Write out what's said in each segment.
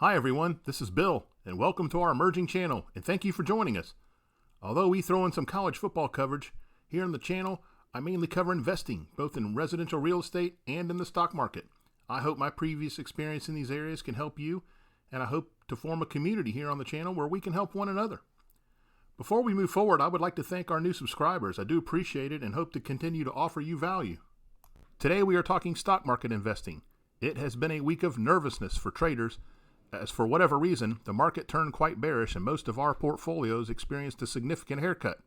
Hi everyone, this is Bill, and welcome to our emerging channel, and thank you for joining us. Although we throw in some college football coverage, here on the channel, I mainly cover investing, both in residential real estate and in the stock market. I hope my previous experience in these areas can help you, and I hope to form a community here on the channel where we can help one another. Before we move forward, I would like to thank our new subscribers. I do appreciate it and hope to continue to offer you value. Today we are talking stock market investing. It has been a week of nervousness for traders, as for whatever reason, the market turned quite bearish and most of our portfolios experienced a significant haircut.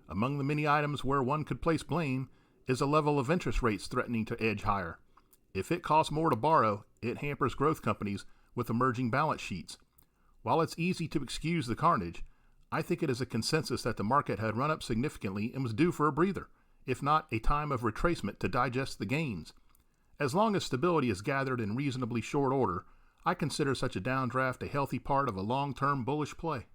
Among the many items where one could place blame is a level of interest rates threatening to edge higher. If it costs more to borrow, it hampers growth companies with emerging balance sheets. While it's easy to excuse the carnage, I think it is a consensus that the market had run up significantly and was due for a breather, if not a time of retracement to digest the gains. As long as stability is gathered in reasonably short order, I consider such a downdraft a healthy part of a long-term bullish play.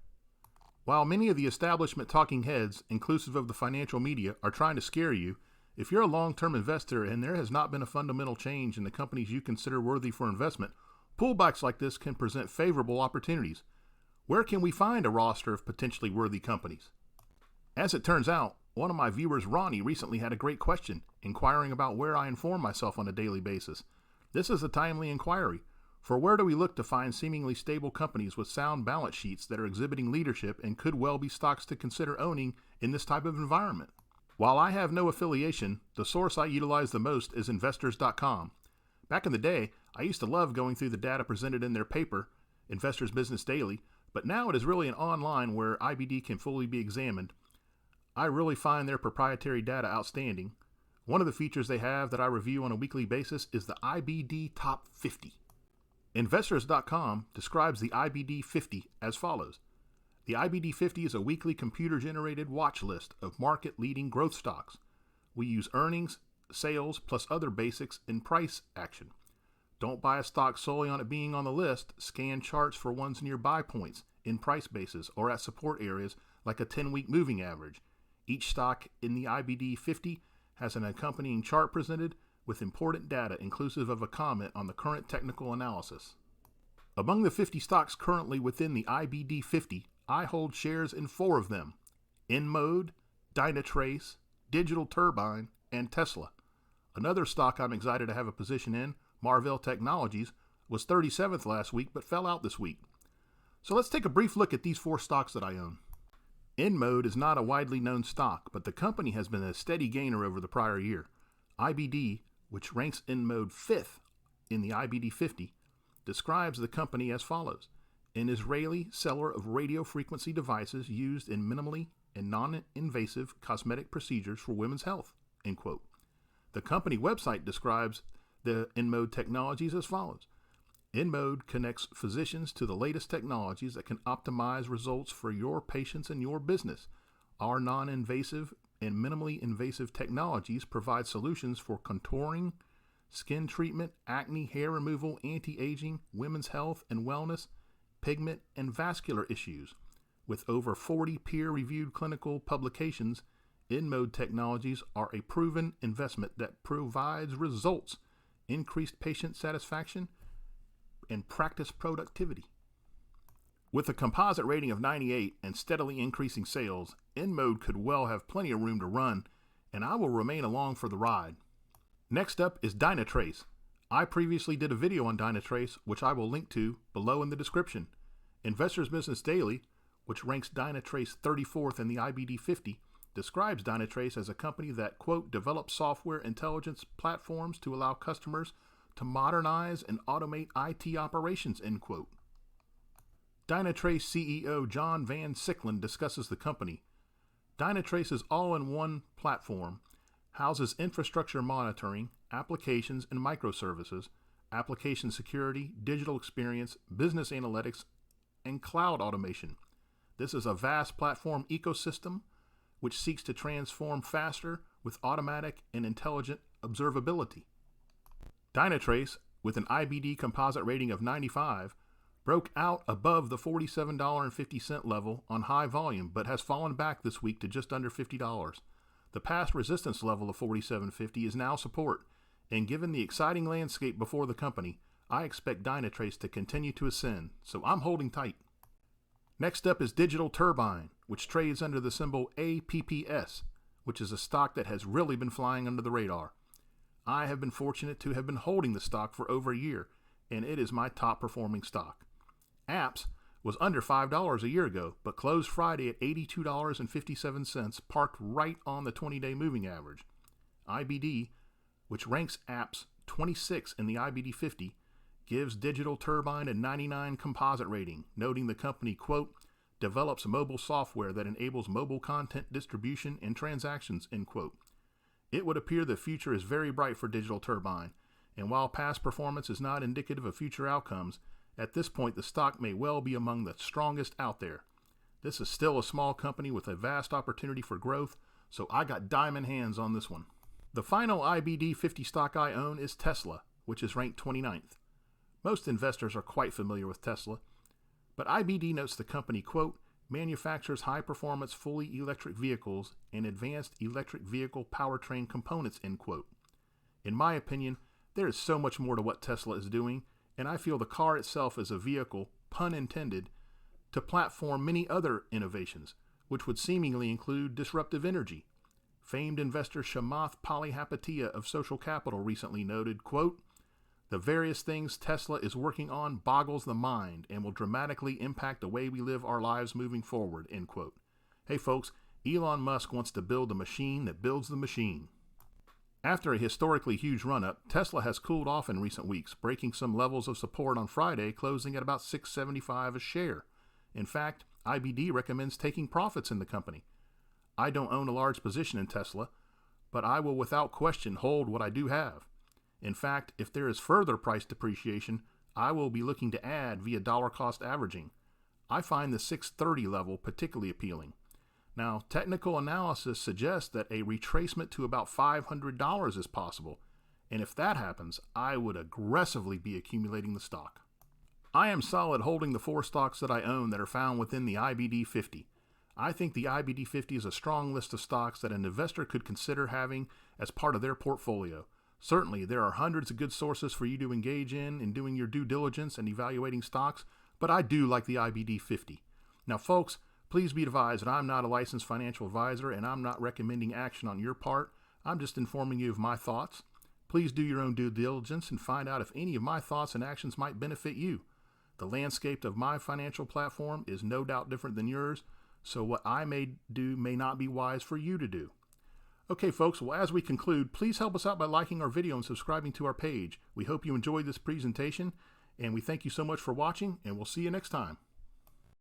While many of the establishment talking heads, inclusive of the financial media, are trying to scare you, if you're a long-term investor and there has not been a fundamental change in the companies you consider worthy for investment, pullbacks like this can present favorable opportunities. Where can we find a roster of potentially worthy companies? As it turns out, one of my viewers, Ronnie, recently had a great question, inquiring about where I inform myself on a daily basis. This is a timely inquiry. For where do we look to find seemingly stable companies with sound balance sheets that are exhibiting leadership and could well be stocks to consider owning in this type of environment? While I have no affiliation, the source I utilize the most is investors.com. Back in the day, I used to love going through the data presented in their paper, Investors Business Daily, but now it is really an online where IBD can fully be examined. I really find their proprietary data outstanding. One of the features they have that I review on a weekly basis is the IBD Top 50. Investors.com describes the IBD 50 as follows. The IBD 50 is a weekly computer-generated watch list of market-leading growth stocks. We use earnings, sales, plus other basics in price action. Don't buy a stock solely on it being on the list. Scan charts for one's nearby points in price bases or at support areas like a 10-week moving average. Each stock in the IBD 50 has an accompanying chart presented with important data inclusive of a comment on the current technical analysis. Among the 50 stocks currently within the IBD 50, I hold shares in 4 of them: INMD, Dynatrace, Digital Turbine, and Tesla. Another stock I'm excited to have a position in, Marvell Technologies, was 37th last week but fell out this week. So let's take a brief look at these 4 stocks that I own. INMD is not a widely known stock, but the company has been a steady gainer over the prior year. IBD, which ranks INMD 5th in the IBD 50, describes the company as follows: an Israeli seller of radio frequency devices used in minimally and non-invasive cosmetic procedures for women's health, end quote. The company website describes the INMD technologies as follows. INMD connects physicians to the latest technologies that can optimize results for your patients and your business. Our non-invasive and minimally invasive technologies provide solutions for contouring, skin treatment, acne, hair removal, anti-aging, women's health and wellness, pigment, and vascular issues. With over 40 peer-reviewed clinical publications, INMD technologies are a proven investment that provides results, increased patient satisfaction, and practice productivity. With a composite rating of 98 and steadily increasing sales, INMD could well have plenty of room to run, and I will remain along for the ride. Next up is Dynatrace. I previously did a video on Dynatrace, which I will link to below in the description. Investors Business Daily, which ranks Dynatrace 34th in the IBD 50, describes Dynatrace as a company that, quote, develops software intelligence platforms to allow customers to modernize and automate IT operations, end quote. Dynatrace CEO John Van Siclen discusses the company. Dynatrace's all-in-one platform houses infrastructure monitoring, applications and microservices, application security, digital experience, business analytics, and cloud automation. This is a vast platform ecosystem which seeks to transform faster with automatic and intelligent observability. Dynatrace, with an IBD composite rating of 95, broke out above the $47.50 level on high volume, but has fallen back this week to just under $50. The past resistance level of $47.50 is now support, and given the exciting landscape before the company, I expect Dynatrace to continue to ascend, so I'm holding tight. Next up is Digital Turbine, which trades under the symbol APPS, which is a stock that has really been flying under the radar. I have been fortunate to have been holding the stock for over a year, and it is my top performing stock. Apps was under $5 a year ago, but closed Friday at $82.57, parked right on the 20-day moving average. IBD, which ranks apps 26 in the IBD 50, gives Digital Turbine a 99 composite rating, noting the company, quote, develops mobile software that enables mobile content distribution and transactions, end quote. It would appear the future is very bright for Digital Turbine, and while past performance is not indicative of future outcomes, at this point the stock may well be among the strongest out there. This is still a small company with a vast opportunity for growth, so I got diamond hands on this one. The final IBD 50 stock I own is Tesla, which is ranked 29th. Most investors are quite familiar with Tesla, but IBD notes the company, quote, manufactures high-performance fully electric vehicles and advanced electric vehicle powertrain components, end quote. In my opinion, there is so much more to what Tesla is doing, and I feel the car itself is a vehicle, pun intended, to platform many other innovations, which would seemingly include disruptive energy. Famed investor Chamath Palihapitiya of Social Capital recently noted, quote, the various things Tesla is working on boggles the mind and will dramatically impact the way we live our lives moving forward, end quote. Hey folks, Elon Musk wants to build a machine that builds the machine. After a historically huge run-up, Tesla has cooled off in recent weeks, breaking some levels of support on Friday, closing at about $6.75 a share. In fact, IBD recommends taking profits in the company. I don't own a large position in Tesla, but I will without question hold what I do have. In fact, if there is further price depreciation, I will be looking to add via dollar cost averaging. I find the 630 level particularly appealing. Now, technical analysis suggests that a retracement to about $500 is possible, and if that happens, I would aggressively be accumulating the stock. I am solid holding the 4 stocks that I own that are found within the IBD 50. I think the IBD 50 is a strong list of stocks that an investor could consider having as part of their portfolio. Certainly, there are hundreds of good sources for you to engage in doing your due diligence and evaluating stocks, but I do like the IBD 50. Now, folks, please be advised that I'm not a licensed financial advisor and I'm not recommending action on your part. I'm just informing you of my thoughts. Please do your own due diligence and find out if any of my thoughts and actions might benefit you. The landscape of my financial platform is no doubt different than yours, so what I may do may not be wise for you to do. Okay, folks, well, as we conclude, please help us out by liking our video and subscribing to our page. We hope you enjoyed this presentation, and we thank you so much for watching, and we'll see you next time.